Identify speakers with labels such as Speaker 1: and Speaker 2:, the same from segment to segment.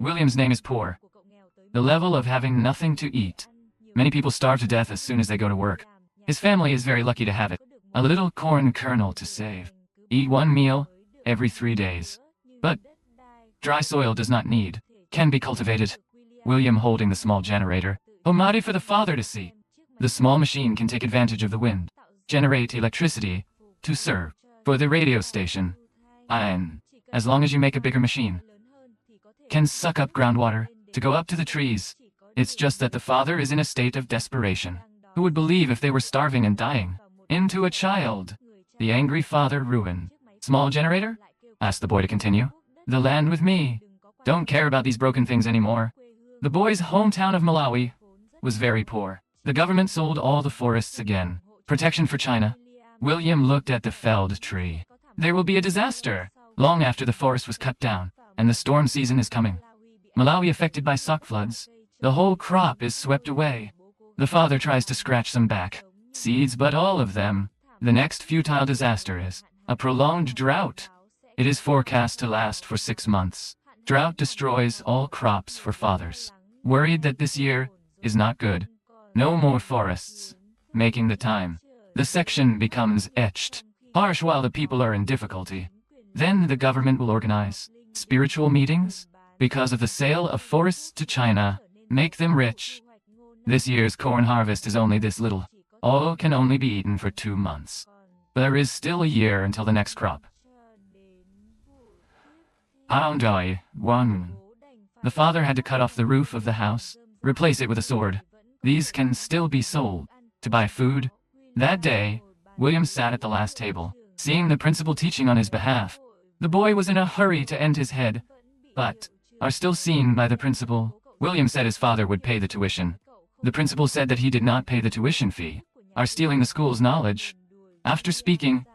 Speaker 1: William's name is poor. The level of having nothing to eat. Many people starve to death as soon as they go to work. His family is very lucky to have it. A little corn kernel to save. Eat one meal every 3 days. But dry soil does not need. Can be cultivated. William holding the small generator. Almighty for the father to see. The small machine can take advantage of the wind. Generate electricity to serve for the radio station. And as long as you make a bigger machine, can suck up groundwater to go up to the trees. It's just that the father is in a state of desperation. Who would believe if they were starving and dying? Into a child. The angry father ruined. Small generator? Asked the boy to continue. The land with me. Don't care about these broken things anymore. The boy's hometown of Malawi was very poor. The government sold all the forests again. Protection for China. William looked at the felled tree. There will be a disaster long after the forest was cut down, and the storm season is coming. Malawi affected by sock floods. The whole crop is swept away. The father tries to scratch some back. Seeds, but all of them. The next futile disaster is a prolonged drought. It is forecast to last for 6 months. Drought destroys all crops for fathers. Worried that this year is not good. No more forests. Making the time. The section becomes etched. Harsh while the people are in difficulty. Then the government will organize spiritual meetings. Because of the sale of forests to China, make them rich. This year's corn harvest is only this little. All can only be eaten for 2 months. There is still a year until the next crop. One. The father had to cut off the roof of the house, replace it with a sword. These can still be sold to buy food. That day, William sat at the last table, seeing the principal teaching on his behalf. The boy was in a hurry to end his head, but are still seen by the principal. William said his father would pay the tuition. The principal said that he did not pay the tuition fee, are stealing the school's knowledge. After speaking,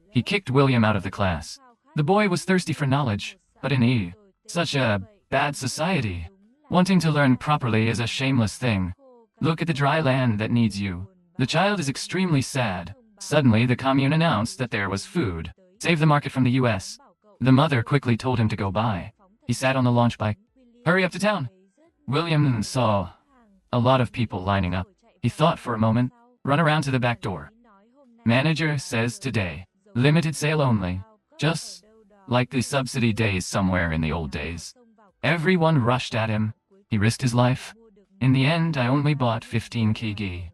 Speaker 1: he kicked William out of the class. The boy was thirsty for knowledge, but in such a bad society, wanting to learn properly is a shameless thing. Look at the dry land that needs you. The child is extremely sad. Suddenly the commune announced that there was food. Save the market from the US. The mother quickly told him to go by. He sat on the launch bike. Hurry up to town. William saw a lot of people lining up. He thought for a moment. Run around to the back door. Manager says today, limited sale only. Just like the subsidy days somewhere in the old days. Everyone rushed at him. He risked his life. In the end, I only bought 15 kg.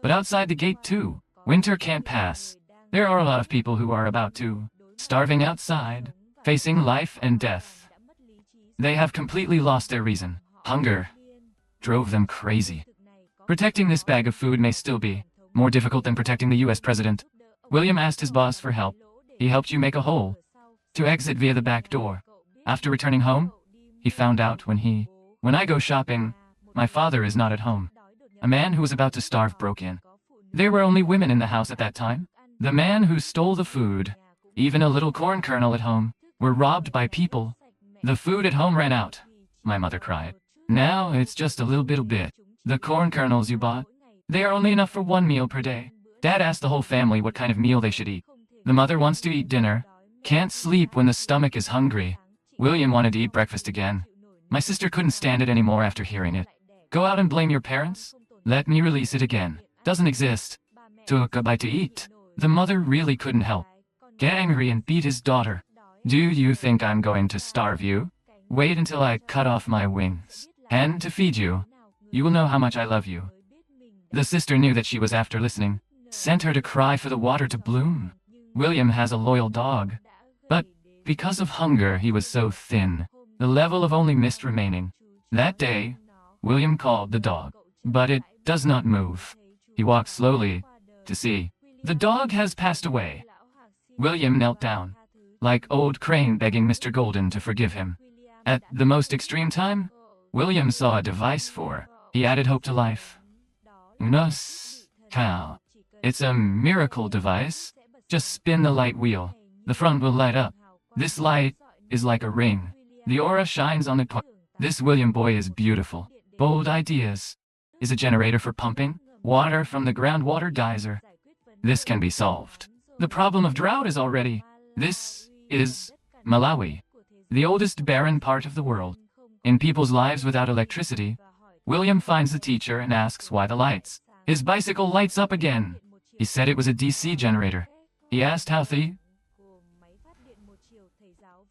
Speaker 1: But outside the gate too, winter can't pass. There are a lot of people who are about to, starving outside, facing life and death. They have completely lost their reason. Hunger drove them crazy. Protecting this bag of food may still be more difficult than protecting the US president. William asked his boss for help. He helped you make a hole to exit via the back door. After returning home, he found out when I go shopping, my father is not at home. A man who was about to starve broke in. There were only women in the house at that time. The man who stole the food, even a little corn kernel at home, were robbed by people. The food at home ran out. My mother cried. Now it's just a little bit. The corn kernels you bought, they are only enough for 1 meal per day. Dad asked the whole family what kind of meal they should eat. The mother wants to eat dinner. Can't sleep when the stomach is hungry. William wanted to eat breakfast again. My sister couldn't stand it anymore after hearing it. Go out and blame your parents? Let me release it again. Doesn't exist. Took a bite to eat. The mother really couldn't help. Get angry and beat his daughter. Do you think I'm going to starve you? Wait until I cut off my wings. And to feed you. You will know how much I love you. The sister knew that she was after listening. Sent her to cry for the water to bloom. William has a loyal dog. But because of hunger he was so thin. The level of only mist remaining. That day, William called the dog. But it does not move. He walks slowly to see. The dog has passed away. William knelt down, like old Crane begging Mr. Golden to forgive him. At the most extreme time, William saw a device he added hope to life. Cow. It's a miracle device. Just spin the light wheel. The front will light up. This light is like a ring. The aura shines on the This William boy is beautiful. Bold ideas. Is a generator for pumping water from the groundwater geyser. This can be solved. The problem of drought is already. This is Malawi, the oldest barren part of the world. In people's lives without electricity, William finds the teacher and asks why the lights. His bicycle lights up again. He said it was a DC generator. He asked how the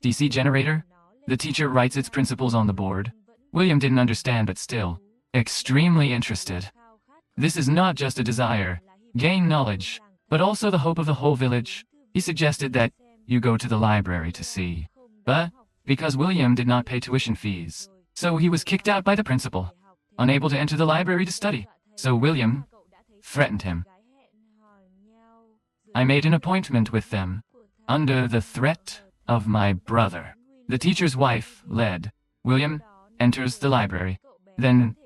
Speaker 1: DC generator? The teacher writes its principles on the board. William didn't understand but still, extremely interested. This is not just a desire, gain knowledge, but also the hope of the whole village. He suggested that you go to the library to see. But, because William did not pay tuition fees, so he was kicked out by the principal, unable to enter the library to study. So William threatened him. I made an appointment with them, under the threat of my brother. The teacher's wife led. William enters the library. Then,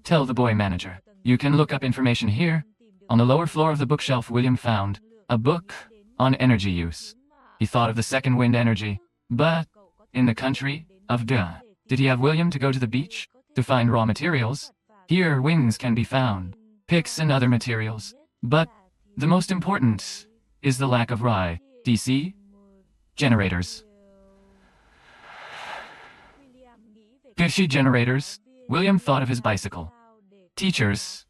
Speaker 1: tell the boy manager, you can look up information here. On the lower floor of the bookshelf, William found a book on energy use. He thought of the second wind energy. But, in the country of drought, did he have William to go to the beach to find raw materials? Here, wings can be found, picks and other materials. But, the most important is the lack of rye, DC generators. DC generators. William thought of his bicycle. Teachers.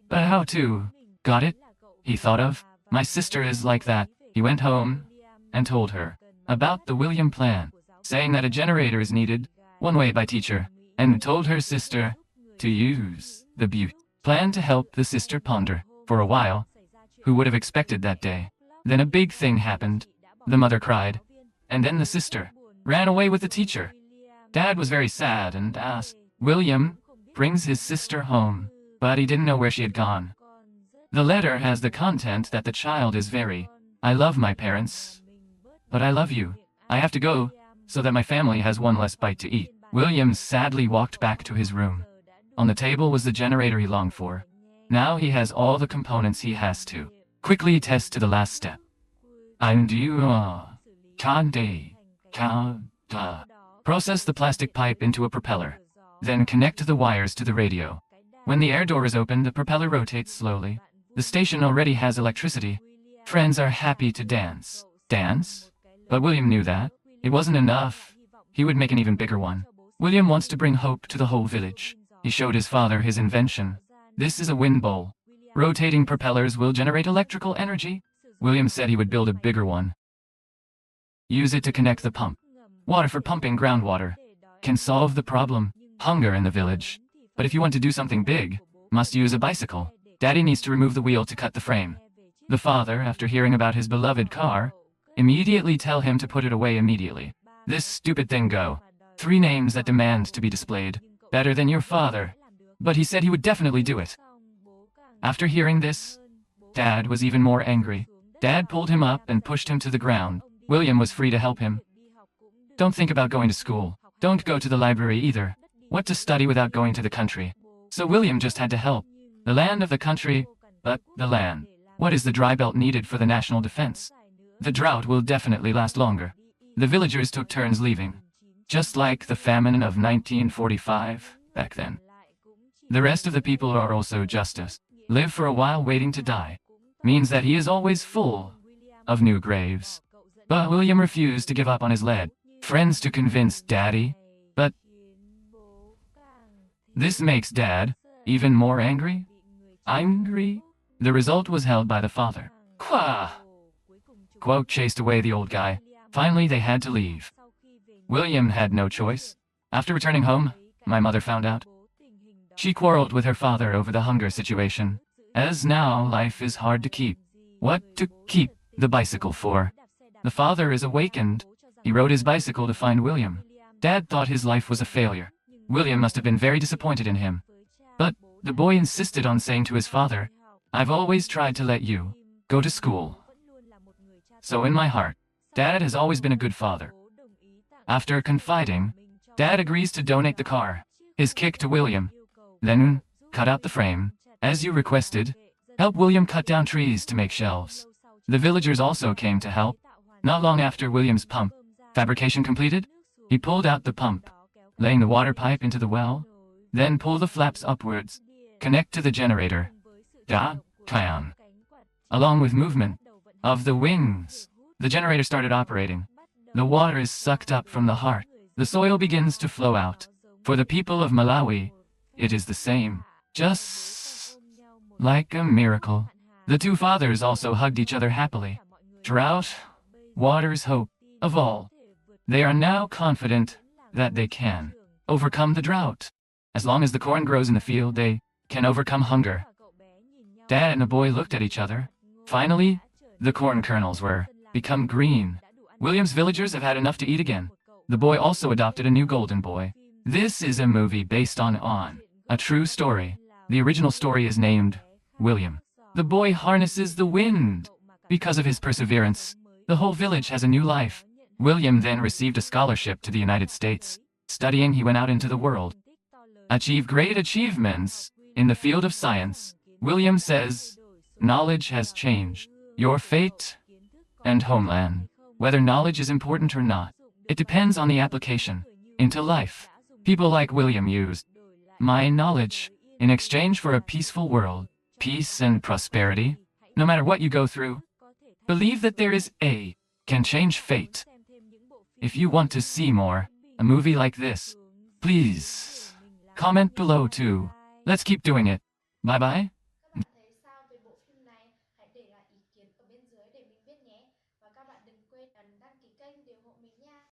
Speaker 1: But how to? Got it? He thought of. My sister is like that. He went home and told her about the William plan, saying that a generator is needed, one way by teacher, and told her sister to use the beauty plan to help the sister ponder. For a while, who would have expected that day? Then a big thing happened. The mother cried, and then the sister ran away with the teacher. Dad was very sad and asked. William brings his sister home, but he didn't know where she had gone. The letter has the content that the child is very, I love my parents, but I love you. I have to go, so that my family has one less bite to eat. William sadly walked back to his room. On the table was the generator he longed for. Now he has all the components he has to quickly test to the last step. Process the plastic pipe into a propeller. Then connect the wires to the radio. When the air door is opened, the propeller rotates slowly. The station already has electricity. Friends are happy to dance. Dance? But William knew that it wasn't enough. He would make an even bigger one. William wants to bring hope to the whole village. He showed his father his invention. This is a wind bowl. Rotating propellers will generate electrical energy. William said he would build a bigger one. Use it to connect the pump. Water for pumping groundwater can solve the problem, hunger in the village. But if you want to do something big, must use a bicycle. Daddy needs to remove the wheel to cut the frame. The father, after hearing about his beloved car, immediately tell him to put it away immediately. This stupid thing go. 3 names that demand to be displayed. Better than your father. But he said he would definitely do it. After hearing this, Dad was even more angry. Dad pulled him up and pushed him to the ground. William was free to help him. Don't think about going to school. Don't go to the library either. What to study without going to the country? So William just had to help. The land of the country, but the land. What is the dry belt needed for the national defense? The drought will definitely last longer. The villagers took turns leaving. Just like the famine of 1945, back then. The rest of the people are also justice. Live for a while waiting to die. Means that he is always full of new graves. But William refused to give up on his lead. Friends to convince Daddy, but this makes Dad even more angry. Angry? The result was held by the father. Quah! Quote chased away the old guy. Finally, they had to leave. William had no choice. After returning home, my mother found out. She quarreled with her father over the hunger situation. As now, life is hard to keep. What to keep the bicycle for? The father is awakened. He rode his bicycle to find William. Dad thought his life was a failure. William must have been very disappointed in him. But the boy insisted on saying to his father, I've always tried to let you go to school. So in my heart, Dad has always been a good father. After confiding, Dad agrees to donate the car, his kick to William. Then, cut out the frame, as you requested. Help William cut down trees to make shelves. The villagers also came to help. Not long after William's pump fabrication completed, he pulled out the pump, laying the water pipe into the well, then pull the flaps upwards, connect to the generator. Down. Along with movement of the wings, the generator started operating. The water is sucked up from the heart. The soil begins to flow out. For the people of Malawi, it is the same. Just like a miracle. The two fathers also hugged each other happily. Drought, water's hope of all. They are now confident that they can overcome the drought. As long as the corn grows in the field, they can overcome hunger. Dad and the boy looked at each other. Finally, the corn kernels were become green. William's villagers have had enough to eat again. The boy also adopted a new golden boy. This is a movie based on a true story. The original story is named William. The boy harnesses the wind. Because of his perseverance, the whole village has a new life. William then received a scholarship to the United States. Studying, he went out into the world. Achieved great achievements in the field of science. William says, knowledge has changed your fate and homeland. Whether knowledge is important or not, it depends on the application into life. People like William used my knowledge in exchange for a peaceful world, peace and prosperity. No matter what you go through, believe that there is can change fate. If you want to see more, a movie like this, please comment below too. Let's keep doing it. Bye bye.
Speaker 2: Các bạn thấy sao về bộ phim này? Hãy để lại ý kiến ở bên dưới để mình biết nhé. Và các bạn đừng quên ấn đăng ký kênh để ủng hộ mình nha.